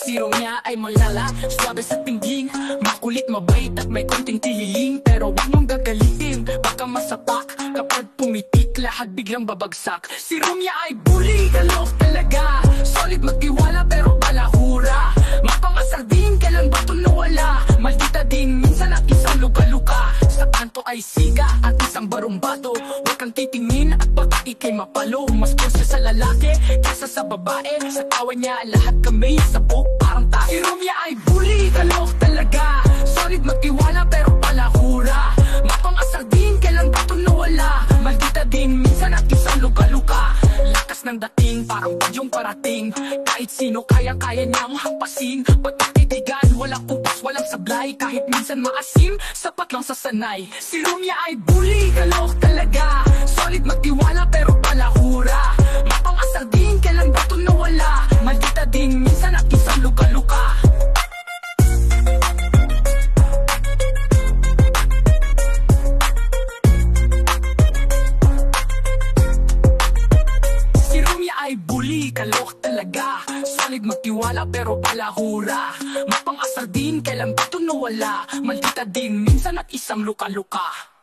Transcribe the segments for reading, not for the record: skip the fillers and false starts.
Siro niya ay malala, swabe sa tingin, makulit, mabait at may konting tihiling. Pero wag mong gagalitin, baka masapak. Kapag pumitik, lahat biglang babagsak. Siro niya ay bully, kaloof talaga. Solid magtiwala pero balahura. Mapangasar din, kailan ba ito nawala? Maldita din, minsan at isang luka-luka. Sa kanto ay siga at isang barumbato. Huwag kang titingin at baka ikay mapalo. Mas kursa sa lalaki kaysa sa babae. Sa tawa niya lahat kami sabog parang tayo. Si Romia ay bully, kaloof talaga. Solid magtiwala pero palahura. Mapangasar din, kailan ba ito nawala? Maldita din, minsan at isang luka-luka. Lakas ng dating, parang bagyong parating. Kahit sino kaya-kaya niyang hampasin. Pagkakitigan, walang upas, walang sablay. Kahit minsan maasim, sapat lang sa sanay. Si Romia ay bully, kaloof talaga. Solid magtiwala pero palahura. Mapangasar din, kailan ba ito nawala? Maldita din, minsan at isang luka-luka. Si Romia ay bully, kaloof talaga. Solid magtiwala pero palahura. Mapangasar din, kailan ba ito nawala? Maldita din, minsan at isang luka-luka.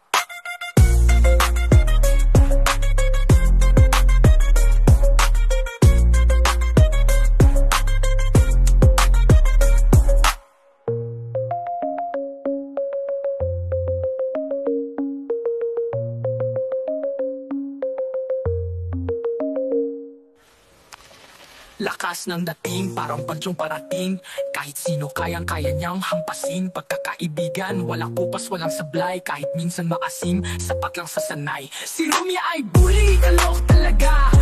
Lakas ng dating, parang bagyong parating. Kahit sino kayang-kaya niyang hampasin. Pagkakaibigan, walang upas, walang sablay. Kahit minsan maasim, sapat lang sa sanay. Si Romia ay bully, kaloof talaga.